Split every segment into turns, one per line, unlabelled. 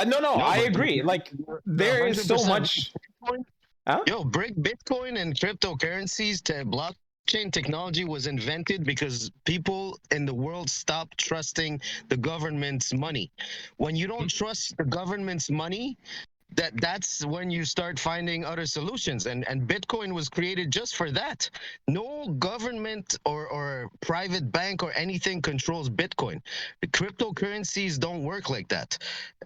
No,
No,
I
but
agree. Like, there is so
100%
much. Huh?
Yo, Bitcoin and cryptocurrencies to blockchain technology was invented because people in the world stopped trusting the government's money. When you don't trust the government's money, that's when you start finding other solutions, and Bitcoin was created just for that. No government or private bank or anything controls Bitcoin. The cryptocurrencies don't work like that.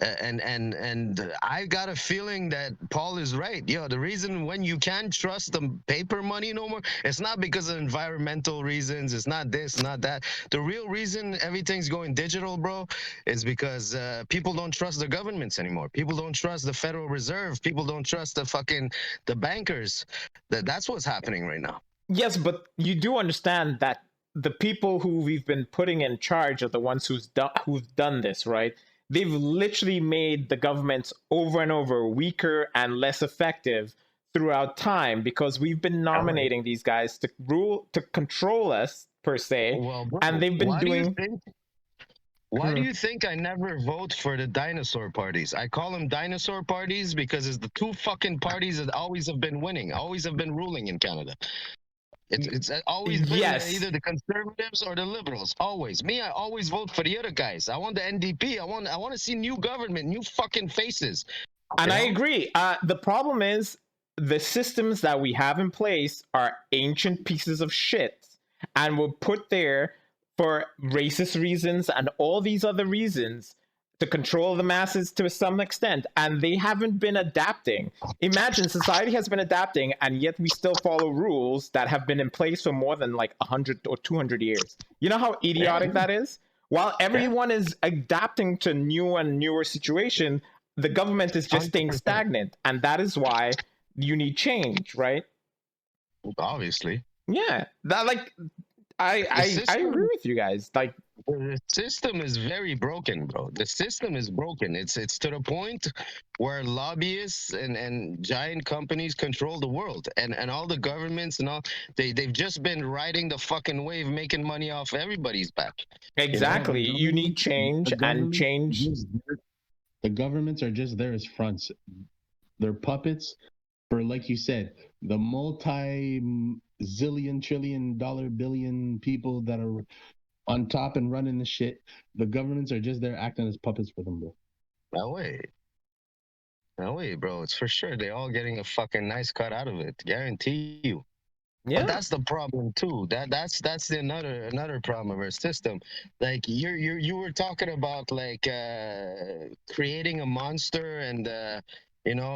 And I got a feeling that Paul is right. Yo, the reason when you can't trust the paper money no more, it's not because of environmental reasons, it's not this, not that. The real reason everything's going digital, bro, is because people don't trust the governments anymore. People don't trust the Federal Reserve. People don't trust the bankers. That's what's happening right now.
Yes, but you do understand that the people who we've been putting in charge are the ones who've done this, right? They've literally made the governments over and over weaker and less effective throughout time because we've been nominating these guys to control us per se,
Well, bro,
and they've been
why do you
doing.
think? Why do you think I never vote for the dinosaur parties? I call them dinosaur parties because it's the two fucking parties that always have been winning, always have been ruling in Canada. It's always been
Yes,
either the conservatives or the liberals. Always. Me, I always vote for the other guys. I want the NDP. I want to see new government, new fucking faces.
and
You
I
know?
agree. The problem is the systems that we have in place are ancient pieces of shit and were put there for racist reasons and all these other reasons to control the masses to some extent, and they haven't been adapting. Imagine society has been adapting, and yet we still follow rules that have been in place for more than like 100 or 200 years. You know how idiotic that is? While everyone is adapting to new and newer situation, the government is just staying
100%.
stagnant, and that is why you need change, right?
Obviously.
Yeah, that like I agree with you guys. Like,
The system is very broken, bro. The system is broken. It's to the point where lobbyists and giant companies control the world, and all the governments and all they've just been riding the fucking wave, making money off everybody's back. You know?
exactly, you need change, and change.
The governments are just there as fronts. They're puppets for, like you said, the multi-zillion, trillion-dollar, billion people that are on top and running the shit. The governments are just there acting as puppets for them, bro.
No way. No way, bro. It's for sure. They're all getting a fucking nice cut out of it. Guarantee you. But
Yeah,
that's the problem too. That's the another problem of our system. Like you were talking about like creating a monster and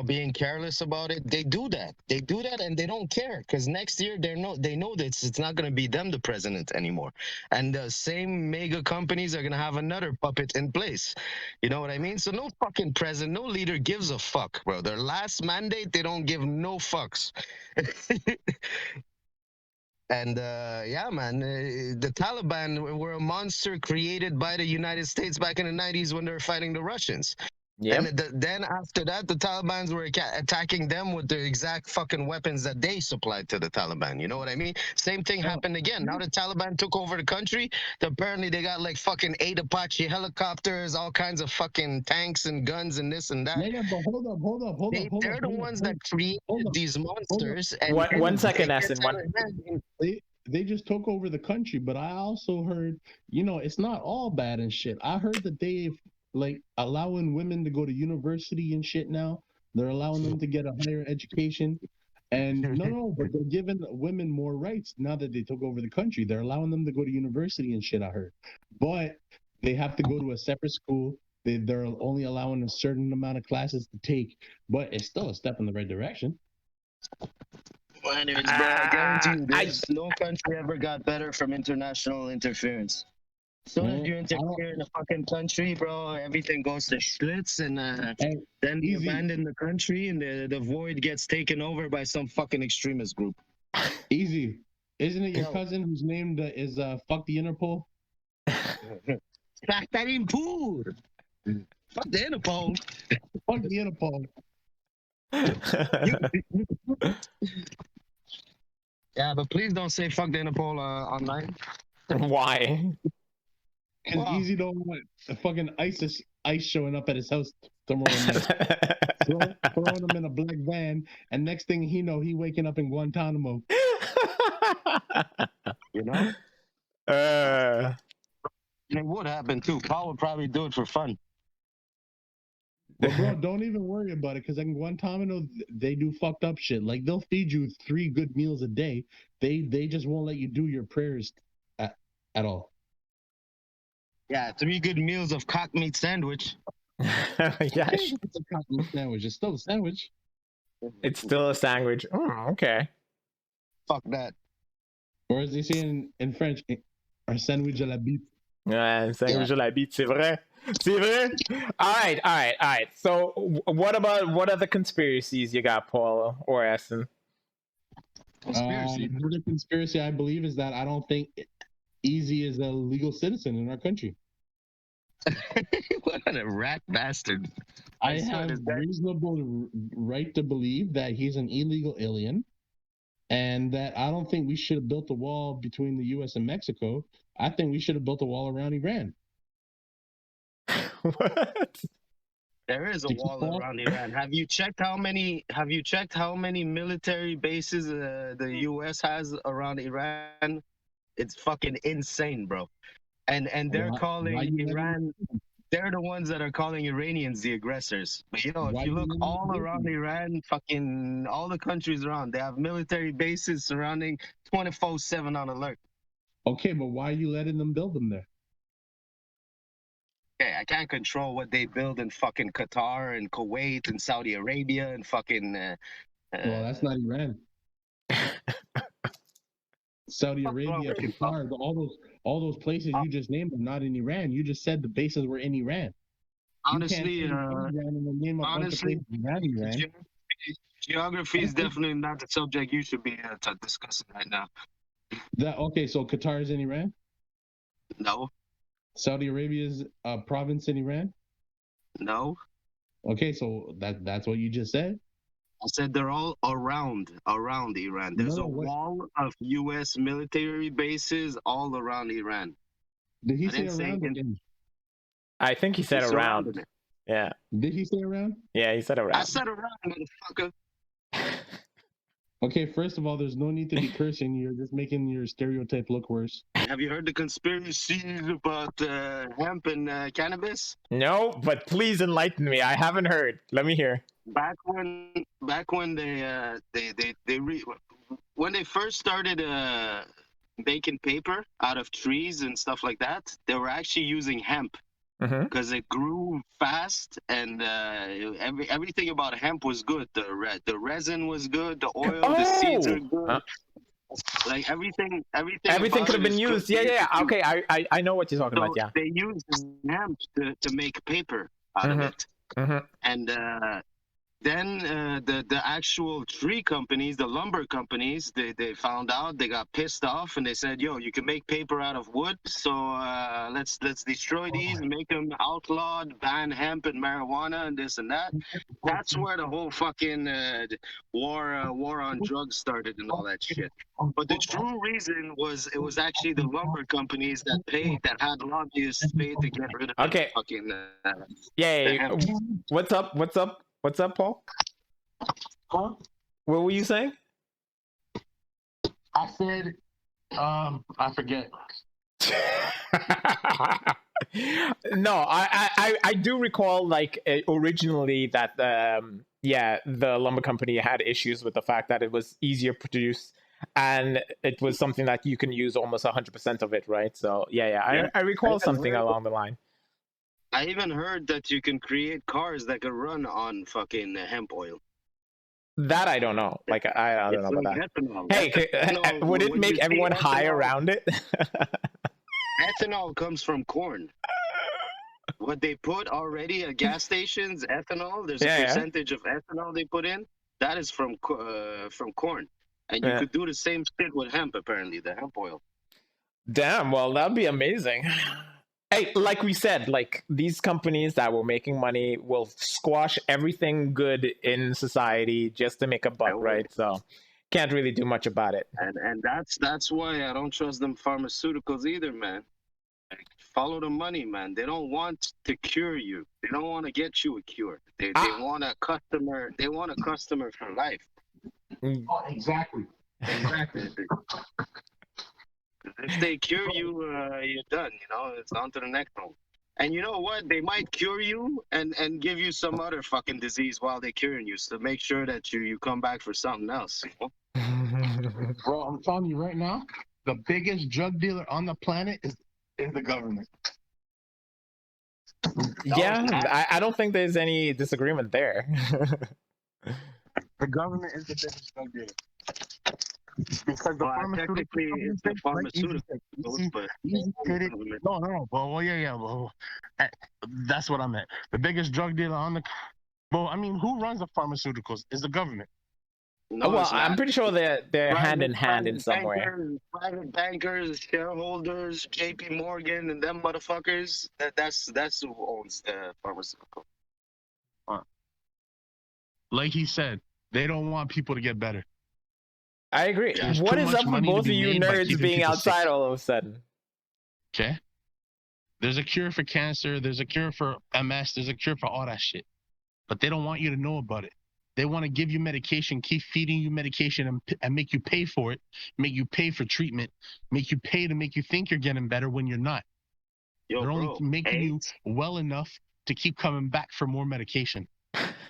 being careless about it. They do that. They do that and they don't care because next year they know that it's not gonna be them the president anymore. And the same mega companies are gonna have another puppet in place. You know what I mean? So no fucking president, no leader gives a fuck, bro. Their last mandate, they don't give no fucks. And yeah, man, the Taliban were a monster created by the United States back in the 90s when they were fighting the Russians.
yeah.
And then after that, the Taliban's were attacking them with the exact fucking weapons that they supplied to the Taliban. You know what I mean? Same thing happened again. Now the Taliban took over the country. Apparently they got like fucking 8 Apache helicopters, all kinds of fucking tanks and guns and this and that.
Yeah, but hold up.
They're the ones that created these monsters. And
One second,
it
Essen.
gets out of hand.
They just took over the country, but I also heard, it's not all bad and shit. I heard that they've like allowing women to go to university and shit now. They're allowing them to get a higher education. And no, but they're giving women more rights now that they took over the country. They're allowing them to go to university and shit, I heard. But they have to go to a separate school. They're only allowing a certain amount of classes to take, but it's still a step in the right direction.
Well, anyways, bro, I guarantee you, there's no country ever got better from international interference. As soon as you interfere in a fucking country, bro, everything goes to schlitz, and then they abandon the country, and the void gets taken over by some fucking extremist group.
Easy. Isn't it your cousin whose name is Fuck the Interpol?
Fuck that Interpol. Fuck the Interpol.
Fuck the Interpol.
Yeah, but please don't say fuck the Interpol online.
Why?
Because Easy don't want the fucking ISIS showing up at his house somewhere in there, throwing him in a black van, and next thing he know, he waking up in Guantanamo.
You know,
uh,
and it would happen too. Paul would probably do it for fun.
But bro, don't even worry about it, because in Guantanamo they do fucked up shit. Like they'll feed you 3 good meals a day. They just won't let you do your prayers at all.
Yeah, 3 good meals of cock meat sandwich.
yeah,
Okay, it's a cocktail sandwich. It's still a sandwich.
it's still a sandwich. Oh, okay.
Fuck that.
Or as they say in French, un sandwich à la bite.
Ouais, sandwich à la bite, c'est vrai. C'est vrai. All right. So, what other conspiracies you got, Paul or Essen?
Conspiracy.
Another conspiracy I believe is that I don't think Easy is a legal citizen in our country.
What a rat bastard.
I have reasonable right to believe that he's an illegal alien, and that I don't think we should have built a wall between the U.S. and Mexico. I think we should have built a wall around Iran.
What?
There is a wall around Iran. Have you checked how many military bases the U.S. has around Iran? It's fucking insane, bro. And they're calling Iran. They're the ones that are calling Iranians the aggressors. But if you look all around Iran, fucking all the countries around, they have military bases surrounding 24/7 on alert.
Okay, but why are you letting them build them there?
Okay, I can't control what they build in fucking Qatar and Kuwait and Saudi Arabia and fucking.
Well, that's not Iran. Saudi Arabia, Qatar, all those places you just named are not in Iran. You just said the bases were in Iran.
Honestly, geography is definitely not the subject you should be discussing right now.
Okay, so Qatar is in Iran?
No.
Saudi Arabia is a province in Iran?
No.
Okay, so that's what you just said?
I said they're all around Iran. There's a wall of U.S. military bases all around Iran.
Did he say around again?
I think he said around. Yeah.
Did he say around?
Yeah, he said around.
I said around, motherfucker.
Okay, first of all, there's no need to be cursing. You're just making your stereotype look worse.
Have you heard the conspiracies about hemp and cannabis?
No, but please enlighten me. I haven't heard. Let me hear.
Back when when they first started making paper out of trees and stuff like that, they were actually using hemp because it grew fast, and everything about hemp was good. The resin was good. The oil, the seeds are good. Like everything
could have been used. Yeah. Okay, I know what you're talking about. Yeah.
They used hemp to make paper out of it, and then the actual tree companies, the lumber companies, they found out, they got pissed off, and they said, yo, you can make paper out of wood, so let's destroy these and make them outlawed, ban hemp and marijuana and this and that. That's where the whole fucking war on drugs started and all that shit. But the true reason was it was actually the lumber companies that had lobbyists paid to get rid of the fucking
yeah. What's up, Paul?
Huh?
What were you saying?
I said, I forget.
No, I do recall, like, originally that the lumber company had issues with the fact that it was easier to produce, and it was something that you can use almost 100% of it, right? So yeah. I recall something along the line.
I even heard that you can create cars that can run on fucking hemp oil.
That I don't know. Like I don't know about that.
Ethanol.
Hey,
ethanol,
would it make everyone high around it?
Ethanol comes from corn. What they put already at gas stations, ethanol. There's a percentage of ethanol they put in. That is from corn, and you could do the same shit with hemp. Apparently, the hemp oil.
Damn. Well, that'd be amazing. Hey, like we said, like these companies that were making money will squash everything good in society just to make a buck, right? So can't really do much about it.
And that's why I don't trust them pharmaceuticals either, man. Like, Follow the money, man. They don't want to cure you. They don't want to get you a cure. They
Ah,
want a customer. They want a customer for life.
mm,
Oh, exactly. Exactly.
If they cure you, you're done. You know, it's on to the next one. And you know what? They might cure you and give you some other fucking disease while they're curing you, so make sure that you come back for something else. You know?
Bro, I'm telling you right now, the biggest drug dealer on the planet is the government.
yeah, I don't think there's any disagreement there.
The government is the biggest drug dealer. Because the
Well,
pharmaceutical
technically,
companies,
it's the
like easy,
pharmaceuticals, but
easy hit it. No, well, yeah, well, that's what I meant. The biggest drug dealer on the, well, I mean, who runs the pharmaceuticals is the government.
no,
Well,
it's
I'm
not.
pretty sure they're hand in hand in some way.
Private bankers, shareholders, J.P. Morgan, and them motherfuckers. That's who owns the pharmaceutical.
Like he said, they don't want people to get better.
I agree.
Yeah.
There's
What
too
is
much
up with
money to
both
be
of you
made by
nerds
keeping
being
people sick.
outside all of a sudden?
Okay. There's a cure for cancer. There's a cure for MS. There's a cure for all that shit. But they don't want you to know about it. They want to give you medication, keep feeding you medication, and make you pay for it, make you pay for treatment, make you pay to make you think you're getting better when you're not.
Yo,
They're only
bro,
making you
AIDS,
well enough to keep coming back for more medication.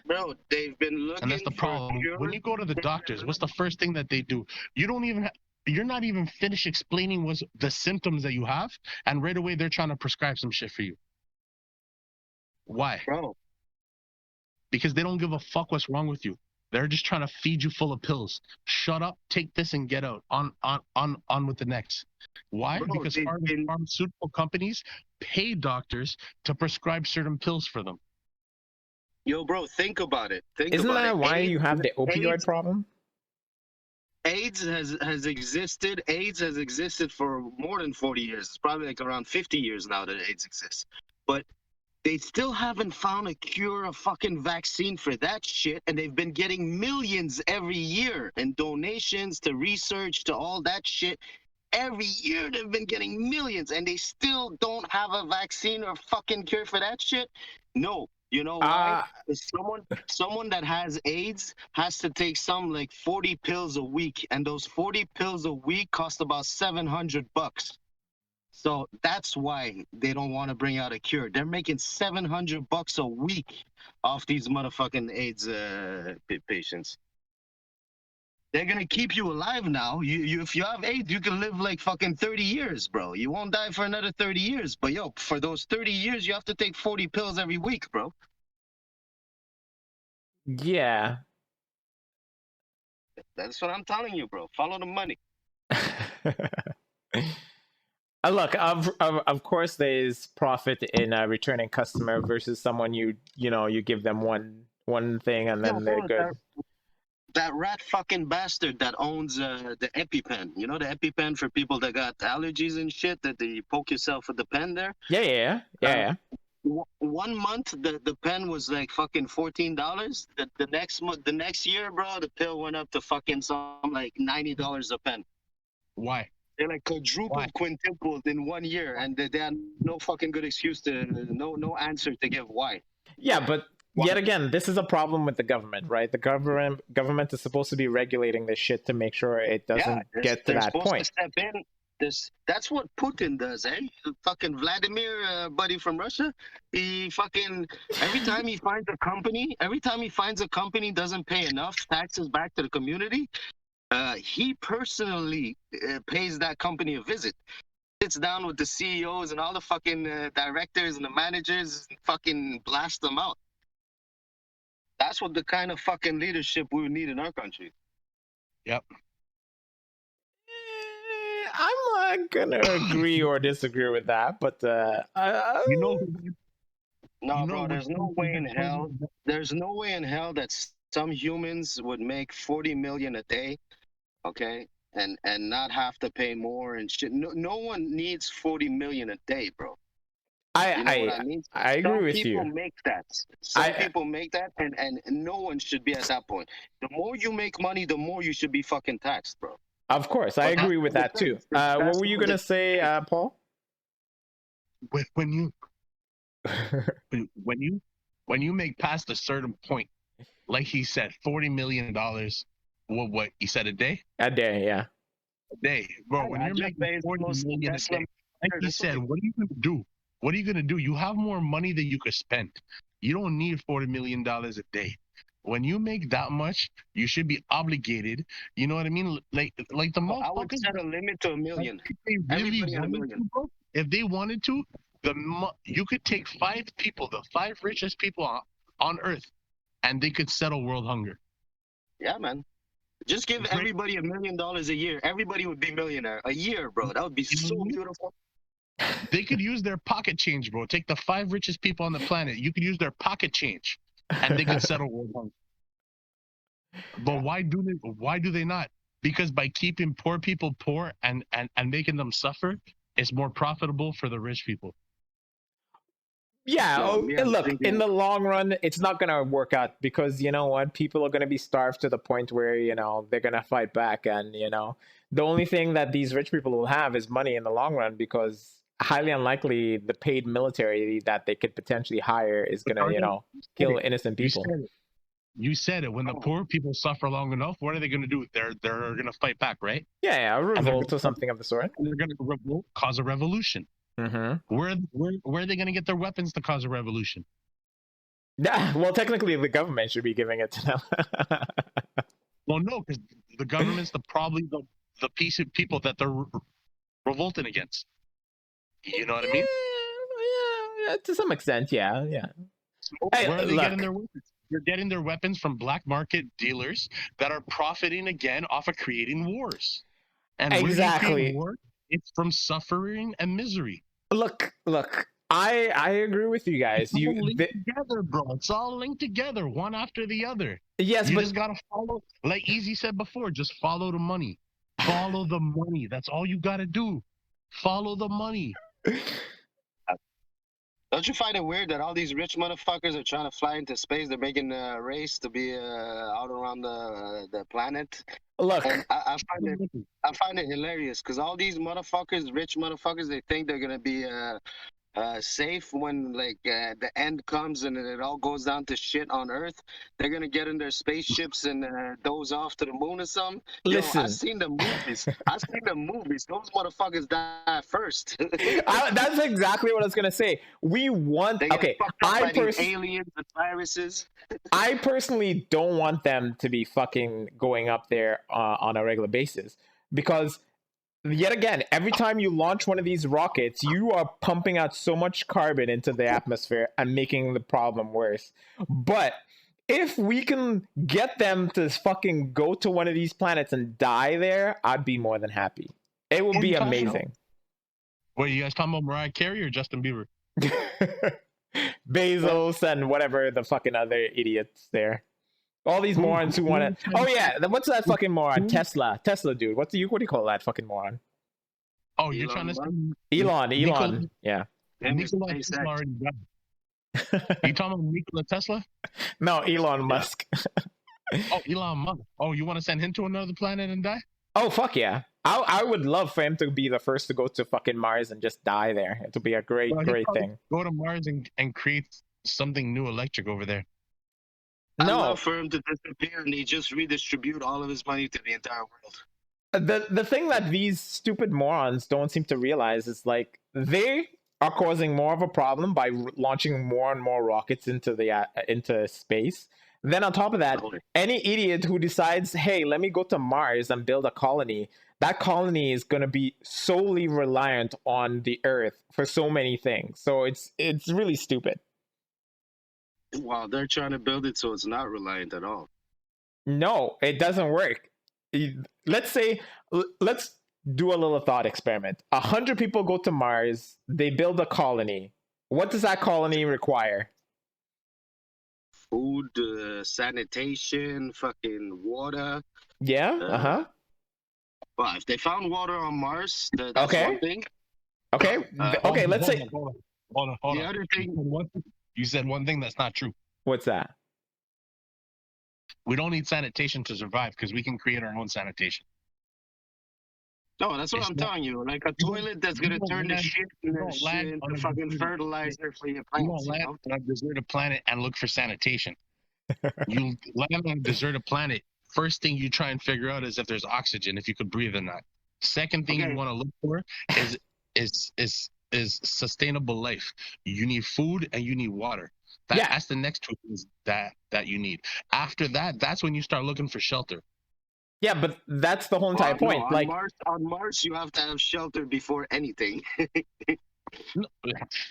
bro, they've been
And that's
looking
the
for
problem.
cures.
When you go to the doctors, what's the first thing that they do? You don't even you're not even finished explaining what's the symptoms that you have, and right away they're trying to prescribe some shit for you. Why?
Bro,
Because they don't give a fuck what's wrong with you. They're just trying to feed you full of pills. Shut up, take this, and get out. On with the next. Why?
bro,
Because
they've been,
pharmaceutical companies pay doctors to prescribe certain pills for them.
yo, bro, think about it. Think
Isn't
about
that
it.
why you have the opioid problem?
AIDS has existed. AIDS has existed for more than 40 years. It's probably like around 50 years now that AIDS exists. But they still haven't found a cure, a fucking vaccine for that shit. And they've been getting millions every year in donations to research to all that shit. Every year they've been getting millions and they still don't have a vaccine or fucking cure for that shit. No. You know why?
Uh,
Someone that has AIDS has to take some like 40 pills a week, and those 40 pills a week cost about $700. So that's why they don't want to bring out a cure. They're making $700 a week off these motherfucking AIDS patients. They're gonna keep you alive now. You if you have AIDS, you can live like fucking 30 years, bro. You won't die for another 30 years. But yo, for those 30 years, you have to take 40 pills every week, bro.
yeah.
That's what I'm telling you, bro. Follow the money.
Look, of course, there's profit in a returning customer versus someone you give them one thing and
Yo,
then they're
bro,
good.
that rat fucking bastard that owns the EpiPen. You know the EpiPen for people that got allergies and shit that they poke yourself with the pen there.
Yeah.
1 month the pen was like fucking $14. The next year, bro, the pill went up to fucking some like $90 a pen.
Why?
They're like quadrupled, quintupled in 1 year, and they had no fucking good excuse to no answer to give why.
Yeah, but yet again, this is a problem with the government, right? The government is supposed to be regulating this shit to make sure it doesn't get to
they're
that
supposed
point.
to step in. That's what Putin does, eh? Fucking Vladimir, buddy from Russia. He fucking every time he finds a company doesn't pay enough taxes back to the community, he personally pays that company a visit. Sits down with the CEOs and all the fucking directors and the managers, and fucking blast them out. That's what the kind of fucking leadership we need in our country.
Yep.
I'm not gonna agree or disagree with that, but
You know,
No, bro, there's no way in hell. There's no way in hell that some humans would make 40 million a day, okay, and not have to pay more and shit. No one needs 40 million a day, bro. You know what I mean?
I agree
Some
with
people
you.
make that. People make that, and no one should be at that point. The more you make money, the more you should be fucking taxed, bro.
Of course, I agree with that too. What were you gonna say, Paul?
when you when you when you make past a certain point, like he said, $40 million. What he said a day?
A day, yeah.
A day, bro. When
I
you're
just
making
say it's
40
most
million a
Tesla.
day, like he
That's
said,
what
what are you gonna do? What are you gonna do? You have more money than you could spend. You don't need $40 million a day. When you make that much, you should be obligated. You know what I mean? Like the
I would
motherfuckers.
set a limit to a
Like,
million.
if they really
Everybody at a
wanted
million.
to, bro, if they wanted to, you could take 5 people, the 5 richest people on earth, and they could settle world hunger.
Yeah, man. Just give
It's like,
everybody $1 million a year. Everybody would be millionaire a year, bro. That would be
you know
so
what I mean?
beautiful.
They could use their pocket change, bro. Take the 5 richest people on the planet. You could use their pocket change, and they could settle world hunger. But
Yeah.
why do they not? Because by keeping poor people poor and making them suffer, it's more profitable for the rich people.
Yeah,
No, me, I'm
look, in
thinking.
the long run, it's not going to work out because you know what? People are going to be starved to the point where, they're going to fight back. And, the only thing that these rich people will have is money in the long run because highly unlikely the paid military that they could potentially hire is going to,
Ricardo,
kill innocent
you
people.
said it. You said it. When the
Oh,
poor people suffer long enough, what are they going to do? They're going to fight back, right?
Yeah, a
And they're
revolt or something of the sort.
going to revolt, cause a revolution.
Mm-hmm.
Where are they going to get their weapons to cause a revolution?
Yeah, well, technically, the government should be giving it to them.
Well, no, because the government's probably the piece of people that they're revolting against. You know what I mean?
Yeah, to some extent, yeah, yeah.
So
Hey,
where are they getting
look,
their weapons? They're getting their weapons from black market dealers that are profiting again off of creating wars. And where do you create
exactly.
war? It's from suffering and misery.
Look. I agree with you guys.
It's all linked together, bro. It's all linked together, one after the other.
Yes,
You
but
just gotta follow, like Easy said before, just follow the money. Follow the money. That's all you gotta do. Follow the money.
don't you find it weird that all these rich motherfuckers are trying to fly into space? They're making a race to be out around the planet.
look,
And I find it hilarious because all these motherfuckers, rich motherfuckers, they think they're gonna be safe when like the end comes and it all goes down to shit on Earth. They're gonna get in their spaceships and doze off to the moon or something. Yo, I've
listen.
seen the movies. I've seen the movies. Those motherfuckers die first.
That's exactly what I was gonna say. We want
They get
okay.
fucked up by these aliens and viruses.
I personally don't want them to be fucking going up there on a regular basis because yet again, every time you launch one of these rockets, you are pumping out so much carbon into the atmosphere and making the problem worse. But if we can get them to fucking go to one of these planets and die there, I'd be more than happy. It would be amazing.
Wait, you guys talking about Mariah Carey or Justin Bieber?
Bezos and whatever the fucking other idiots there. All these morons who want to. Oh yeah, what's that fucking moron? Tesla, dude. What do you call that fucking moron?
Oh, you're trying to say
Elon. Yeah.
Nikola Tesla already died. You talking about Nikola Tesla?
No, Elon Musk.
Oh, Elon Musk. Oh, you want to send him to another planet and die?
Oh fuck yeah! I would love for him to be the first to go to fucking Mars and just die there. It would be a great thing.
Go to Mars and create something new electric over there.
I love for him to disappear and he just redistribute all of his money to the entire world.
The thing that these stupid morons don't seem to realize is like they are causing more of a problem by launching more and more rockets into space. Then on top of that, any idiot who decides, hey, let me go to Mars and build a colony, that colony is going to be solely reliant on the Earth for so many things. So it's really stupid.
Wow, they're trying to build it so it's not reliant at all.
No, it doesn't work. Let's do a little thought experiment. 100 people go to Mars, they build a colony. What does that colony require?
Food, sanitation, fucking water.
Yeah,
Well, if they found water on Mars, that's one thing.
Okay, let's say...
Hold on.
The other thing...
You said one thing that's not true.
What's that?
We don't need sanitation to survive because we can create our own sanitation.
No, that's what
It's
I'm
not.
telling you. Like a
You don't.
toilet that's
You
gonna
don't
turn the
land.
shit
You don't land on
into
a
fucking
deserted.
fertilizer for your
You
plants.
don't
You
land
know.
on a deserted planet and look for sanitation. You land on a deserted planet. First thing you try and figure out is if there's oxygen, if you could breathe or not. Second thing you
Okay.
want to look for is is sustainable life. You need food and you need water.
Yeah,
That's the next two things that you need. After that, that's when you start looking for shelter.
yeah, but that's the whole entire
No,
point. Like,
On Mars, you have to have shelter before anything.
No,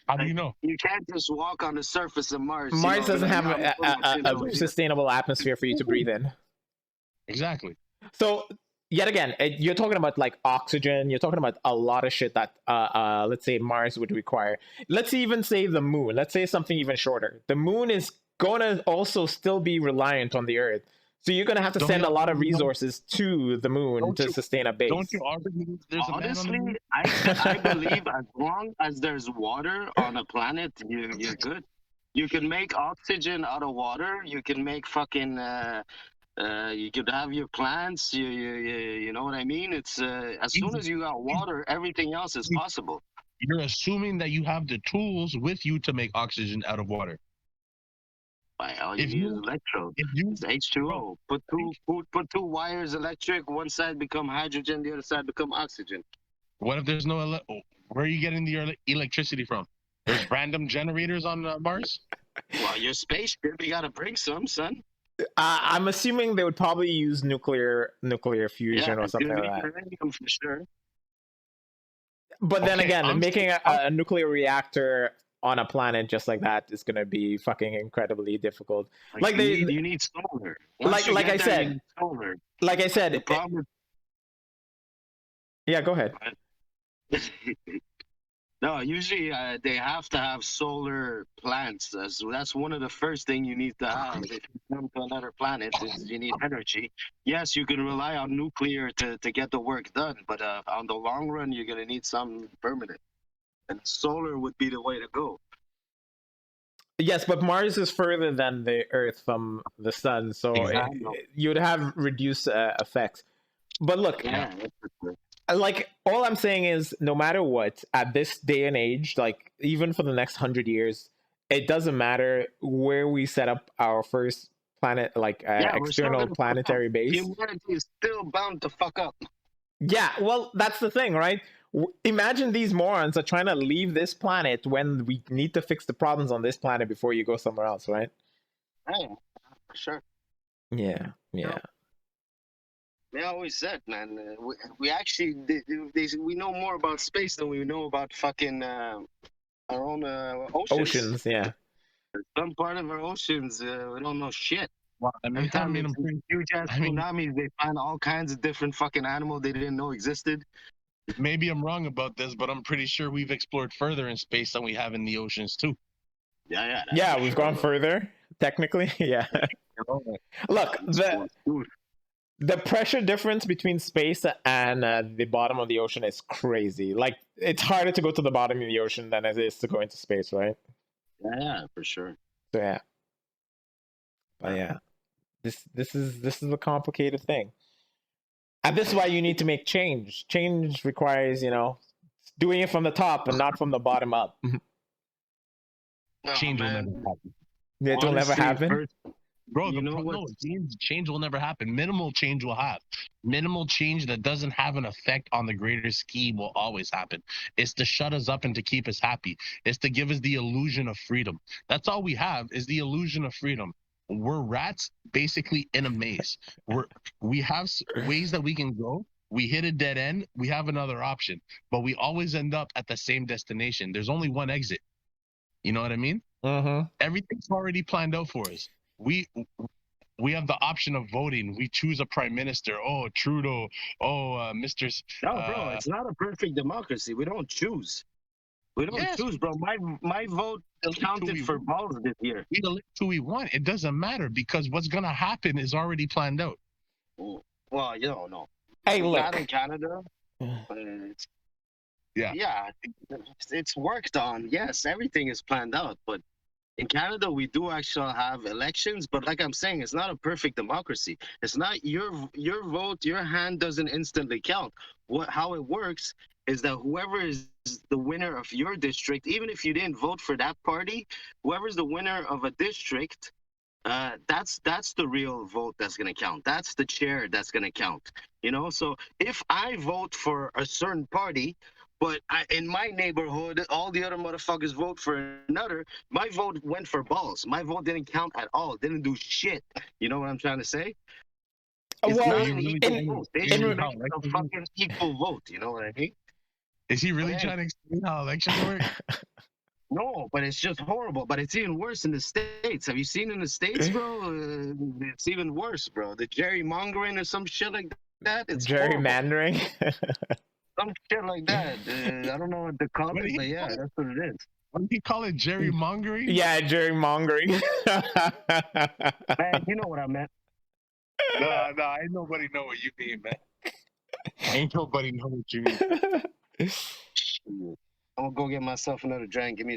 how do
Like,
you know?
you can't just walk on the surface of Mars. You
Mars
know, be
doesn't
like,
have
yeah, I'm gonna put my tent
a
over here.
sustainable atmosphere for you to breathe in.
Exactly.
So yet again, you're talking about like oxygen. You're talking about a lot of shit that, let's say Mars would require. Let's even say the moon. Let's say something even shorter. The moon is gonna also still be reliant on the Earth. So you're gonna have to
Don't
send
you
a lot of
already know?
resources to the moon
Don't
to
you
sustain a
don't you
base.
already know there's a man on the
Honestly,
moon?
I believe as long as there's water on a planet, you're good. You can make oxygen out of water. You can make fucking. You could have your plants. You know what I mean? It's as soon
Easy.
as you got water, everything else is possible.
You're assuming that you have the tools with you to make oxygen out of water.
All you
If
need is
you
electrode.
if you
It's
bro,
H2O. Put two wires electric. One side become hydrogen. The other side become oxygen.
what if there's no where are you getting your electricity from? There's random generators on Mars?
Well, your spaceship, you gotta bring some, son.
I'm assuming they would probably use nuclear
Yeah,
fusion or
it's
something
gonna
like
be
that.
uranium for sure.
But then
Okay,
again,
I'm
making
I'm
a nuclear reactor on a planet just like that is going to be fucking incredibly difficult.
Like
Like they,
you need solar. Once you
like I
get there, you
said,
need solar.
like I
The
said,
problem
yeah. Go ahead.
is no, usually they have to have solar plants. That's one of the first thing you need to have if you come to another planet is you need energy. Yes, you can rely on nuclear to get the work done, but on the long run, you're gonna need something permanent, and solar would be the way to go.
Yes, but Mars is further than the Earth from the sun, so
Exactly.
you'd have reduced effects. But look,
yeah.
Yeah, that's for sure.
like all I'm saying is, no matter what, at this day and age, like even for the next 100 years, it doesn't matter where we set up our first planet, like
Yeah, we're still
external
gonna fuck up.
planetary base.
Humanity is still bound to fuck up.
Yeah, well, that's the thing, right? Imagine these morons are trying to leave this planet when we need to fix the problems on this planet before you go somewhere else, right?
Yeah, for sure.
Yeah, yeah.
They always said, man, we actually we know more about space than we know about fucking our own oceans.
Oceans, yeah.
Some part of our oceans, we don't know shit.
Well,
Every time
I'm
it's
pretty,
huge ass
I mean,
tsunamis, they find all kinds of different fucking animals they didn't know existed.
maybe I'm wrong about this, but I'm pretty sure we've explored further in space than we have in the oceans too.
Yeah, that's
Yeah,
for
we've
sure,
gone
bro.
further, technically. Yeah. Look,
Dude,
the pressure difference between space and the bottom of the ocean is crazy. Like, it's harder to go to the bottom of the ocean than it is to go into space, right?
yeah, for sure.
So yeah. But yeah. This is a complicated thing. And this is why you need to make change. Change requires, doing it from the top and not from the bottom up.
Oh,
Change will
man.
never happen.
It will never
Honestly,
happen.
first,
Bro,
you know what?
no, change will never happen. Minimal change will have. Minimal change that doesn't have an effect on the greater scheme will always happen. It's to shut us up and to keep us happy. It's to give us the illusion of freedom. That's all we have is the illusion of freedom. We're rats basically in a maze. We have ways that we can go. We hit a dead end. We have another option, but we always end up at the same destination. There's only one exit. You know what I mean?
Mm-hmm.
Everything's already planned out for us. We we have the option of voting. We choose a prime minister. Oh, Trudeau. Oh, Mr.
No, bro, it's not a perfect democracy. We don't choose. We don't
Yes,
choose, bro. My vote
elect who
counted
we
for
want.
balls this year.
We elect who we want. It doesn't matter because what's gonna happen is already planned out.
Well, you don't know.
Hey,
Not in
look.
Canada. It's,
Yeah.
yeah, it's worked on. Yes, everything is planned out, but In Canada, we do actually have elections, but like I'm saying, it's not a perfect democracy. It's not your vote, your hand doesn't instantly count. How it works is that whoever is the winner of your district, even if you didn't vote for that party, whoever's the winner of a district, that's the real vote that's gonna count. That's the chair that's gonna count. You know, so if I vote for a certain party, but in my neighborhood, all the other motherfuckers vote for another, my vote went for balls. My vote didn't count at all. Didn't do shit. You know what I'm trying to say? It's
Well,
not
you
an
really
equal
in
trying to
vote. They
explain
should
in
how
make a
elections work?
fucking equal vote. You know what I mean?
Is he really
But hey,
trying to explain how elections work?
no, but it's just horrible. But it's even worse in the States. Have you seen in the States, bro? It's even worse, bro. The gerrymongering or some shit like that. It's horrible.
gerrymandering.
Some shit like that. I don't know what to call
What did
it,
he
but yeah,
call it?
that's what it is.
What did he call it? Gerrymongering?
Yeah, gerrymongering.
Man, you know what I meant.
Nah, ain't nobody know what you mean, man. Ain't nobody know what you mean.
I'm gonna go get myself another drink. Give me a